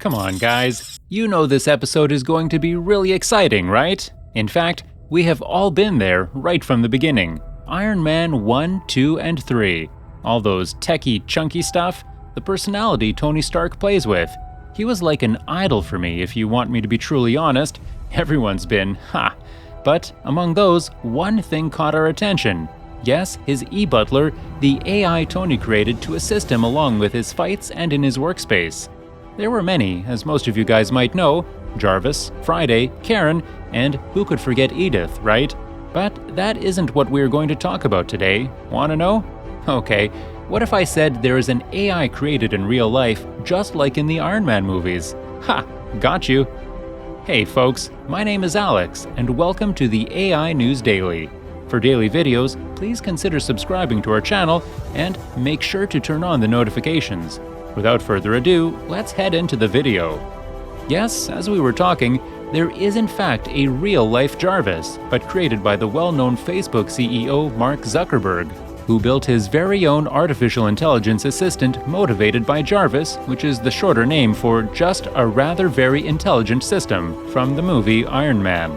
Come on, guys. You know this episode is going to be really exciting, right? In fact, we have all been there right from the beginning. Iron Man 1, 2, and 3. All those techie, chunky stuff. The personality Tony Stark plays with. He was like an idol for me, if you want me to be truly honest. Everyone's been, ha! But among those, one thing caught our attention. Yes, his e-butler, the AI Tony created to assist him along with his fights and in his workspace. There were many, as most of you guys might know: Jarvis, Friday, Karen, and who could forget Edith, right? But that isn't what we're going to talk about today. Wanna know? Okay, what if I said there is an AI created in real life, just like in the Iron Man movies? Ha! Got you! Hey folks, my name is Alex, and welcome to the AI News Daily. For daily videos, please consider subscribing to our channel, and make sure to turn on the notifications. Without further ado, let's head into the video. Yes, as we were talking, there is in fact a real-life Jarvis, but created by the well-known Facebook CEO Mark Zuckerberg, who built his very own artificial intelligence assistant motivated by Jarvis, which is the shorter name for just a rather very intelligent system from the movie Iron Man.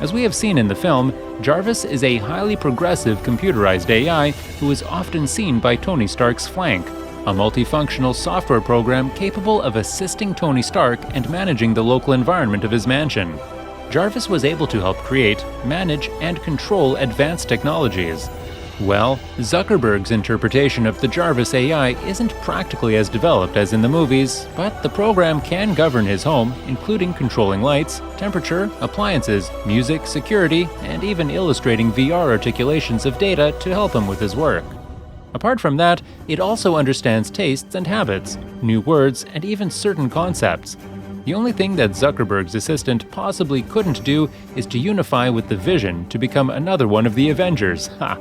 As we have seen in the film, Jarvis is a highly progressive computerized AI who is often seen by Tony Stark's flank, a multifunctional software program capable of assisting Tony Stark and managing the local environment of his mansion. Jarvis was able to help create, manage, and control advanced technologies. Well, Zuckerberg's interpretation of the Jarvis AI isn't practically as developed as in the movies, but the program can govern his home, including controlling lights, temperature, appliances, music, security, and even illustrating VR articulations of data to help him with his work. Apart from that, it also understands tastes and habits, new words, and even certain concepts. The only thing that Zuckerberg's assistant possibly couldn't do is to unify with the Vision to become another one of the Avengers. Ha!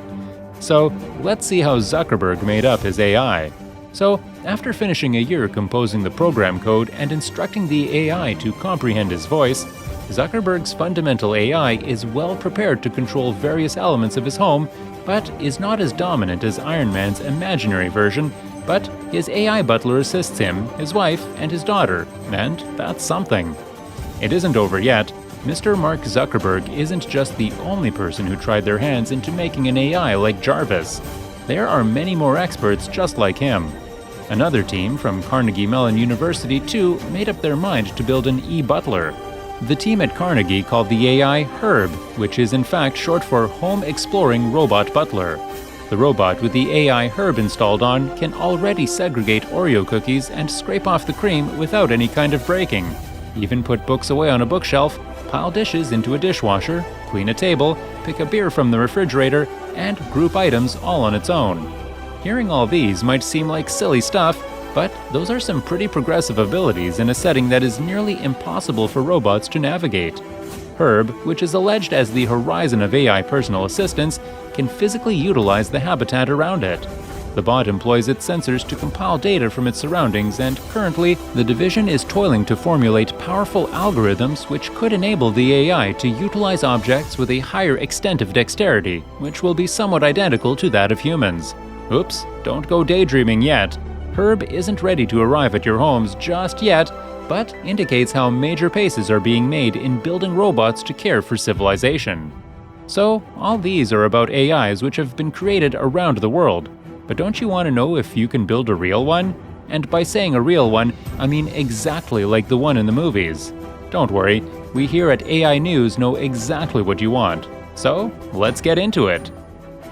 So, let's see how Zuckerberg made up his AI. So, after finishing a year composing the program code and instructing the AI to comprehend his voice, Zuckerberg's fundamental AI is well prepared to control various elements of his home, but is not as dominant as Iron Man's imaginary version. But his AI butler assists him, his wife, and his daughter, and that's something. It isn't over yet. Mr. Mark Zuckerberg isn't just the only person who tried their hands into making an AI like Jarvis. There are many more experts just like him. Another team from Carnegie Mellon University too made up their mind to build an e-butler. The team at Carnegie called the AI Herb, which is in fact short for Home Exploring Robot Butler. The robot with the AI Herb installed on can already segregate Oreo cookies and scrape off the cream without any kind of breaking. Even put books away on a bookshelf, pile dishes into a dishwasher, clean a table, pick a beer from the refrigerator, and group items all on its own. Hearing all these might seem like silly stuff, but those are some pretty progressive abilities in a setting that is nearly impossible for robots to navigate. Herb, which is alleged as the horizon of AI personal assistants, can physically utilize the habitat around it. The bot employs its sensors to compile data from its surroundings, and currently, the division is toiling to formulate powerful algorithms which could enable the AI to utilize objects with a higher extent of dexterity, which will be somewhat identical to that of humans. Oops, don't go daydreaming yet. Herb isn't ready to arrive at your homes just yet, but indicates how major paces are being made in building robots to care for civilization. So, all these are about AIs which have been created around the world. But don't you want to know if you can build a real one? And by saying a real one, I mean exactly like the one in the movies. Don't worry, we here at AI News know exactly what you want. So, let's get into it.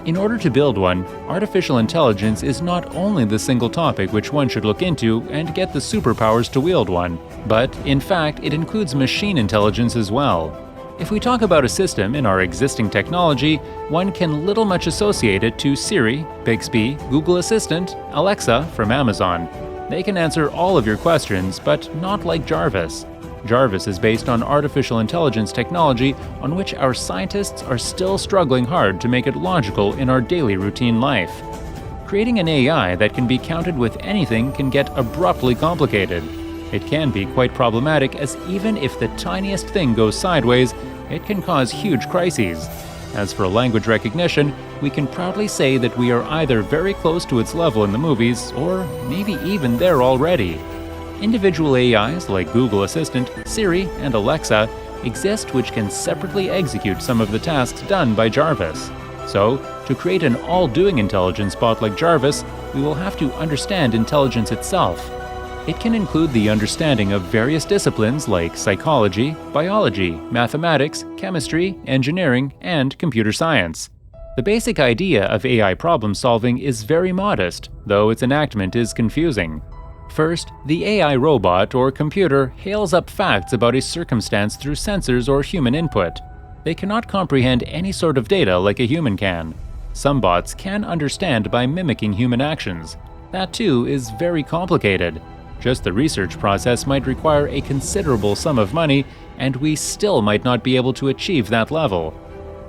In order to build one, artificial intelligence is not only the single topic which one should look into and get the superpowers to wield one, but in fact it includes machine intelligence as well. If we talk about a system in our existing technology, one can little much associate it to Siri, Bixby, Google Assistant, Alexa from Amazon. They can answer all of your questions, but not like Jarvis. Jarvis is based on artificial intelligence technology on which our scientists are still struggling hard to make it logical in our daily routine life. Creating an AI that can be counted with anything can get abruptly complicated. It can be quite problematic, as even if the tiniest thing goes sideways, it can cause huge crises. As for language recognition, we can proudly say that we are either very close to its level in the movies, or maybe even there already. Individual AIs like Google Assistant, Siri, and Alexa exist which can separately execute some of the tasks done by Jarvis. So, to create an all-doing intelligence bot like Jarvis, we will have to understand intelligence itself. It can include the understanding of various disciplines like psychology, biology, mathematics, chemistry, engineering, and computer science. The basic idea of AI problem solving is very modest, though its enactment is confusing. First, the AI robot or computer hails up facts about a circumstance through sensors or human input. They cannot comprehend any sort of data like a human can. Some bots can understand by mimicking human actions. That too is very complicated. Just the research process might require a considerable sum of money, and we still might not be able to achieve that level.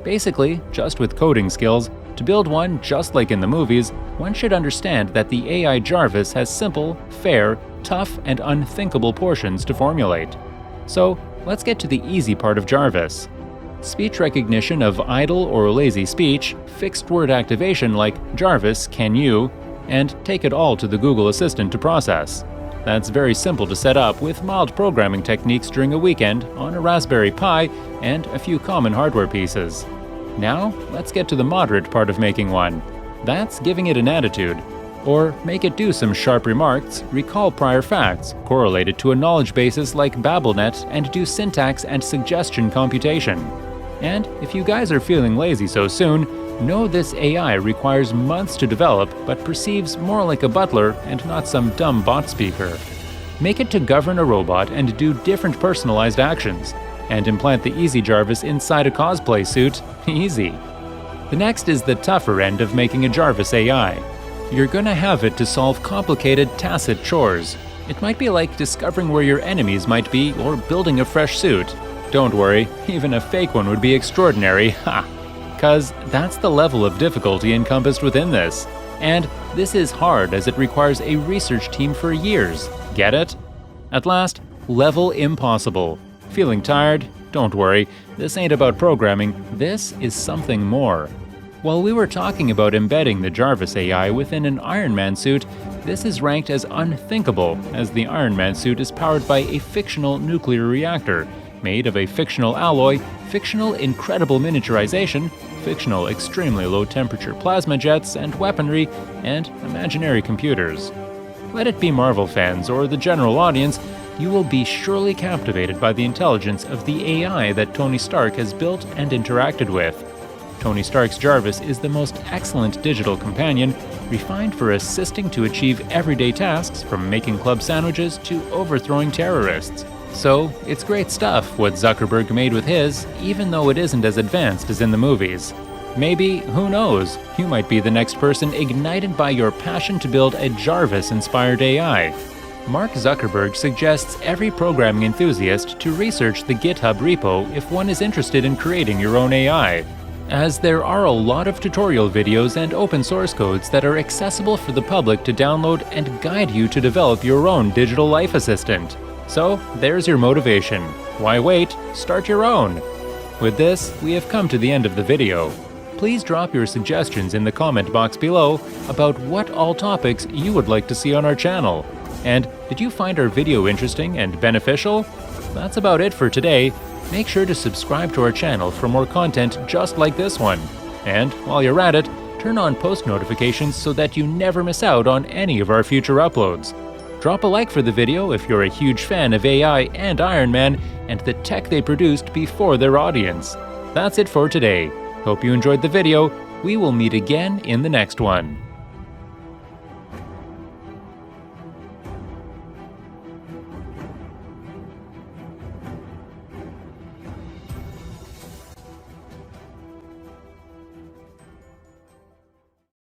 Basically, just with coding skills, to build one just like in the movies, one should understand that the AI Jarvis has simple, fair, tough, and unthinkable portions to formulate. So, let's get to the easy part of Jarvis. Speech recognition of idle or lazy speech, fixed word activation like "Jarvis, can you?" and take it all to the Google Assistant to process. That's very simple to set up with mild programming techniques during a weekend on a Raspberry Pi and a few common hardware pieces. Now, let's get to the moderate part of making one. That's giving it an attitude. Or make it do some sharp remarks, recall prior facts, correlate it to a knowledge basis like BabelNet, and do syntax and suggestion computation. And if you guys are feeling lazy so soon, know this AI requires months to develop but perceives more like a butler and not some dumb bot speaker. Make it to govern a robot and do different personalized actions, and implant the Easy Jarvis inside a cosplay suit. Easy. The next is the tougher end of making a Jarvis AI. You're gonna have it to solve complicated tacit chores. It might be like discovering where your enemies might be or building a fresh suit. Don't worry, even a fake one would be extraordinary, ha! 'Cause that's the level of difficulty encompassed within this. And this is hard as it requires a research team for years. Get it? At last, level impossible. Feeling tired? Don't worry, this ain't about programming, this is something more. While we were talking about embedding the Jarvis AI within an Iron Man suit, this is ranked as unthinkable, as the Iron Man suit is powered by a fictional nuclear reactor, made of a fictional alloy, fictional incredible miniaturization, fictional extremely low temperature plasma jets and weaponry, and imaginary computers. Let it be Marvel fans or the general audience, you will be surely captivated by the intelligence of the AI that Tony Stark has built and interacted with. Tony Stark's Jarvis is the most excellent digital companion, refined for assisting to achieve everyday tasks from making club sandwiches to overthrowing terrorists. So, it's great stuff what Zuckerberg made with his, even though it isn't as advanced as in the movies. Maybe, who knows, you might be the next person ignited by your passion to build a Jarvis-inspired AI. Mark Zuckerberg suggests every programming enthusiast to research the GitHub repo if one is interested in creating your own AI, as there are a lot of tutorial videos and open source codes that are accessible for the public to download and guide you to develop your own digital life assistant. So, there's your motivation. Why wait? Start your own! With this, we have come to the end of the video. Please drop your suggestions in the comment box below about what all topics you would like to see on our channel. And did you find our video interesting and beneficial? That's about it for today. Make sure to subscribe to our channel for more content just like this one. And while you're at it, turn on post notifications so that you never miss out on any of our future uploads. Drop a like for the video if you're a huge fan of AI and Iron Man and the tech they produced before their audience. That's it for today. Hope you enjoyed the video. We will meet again in the next one.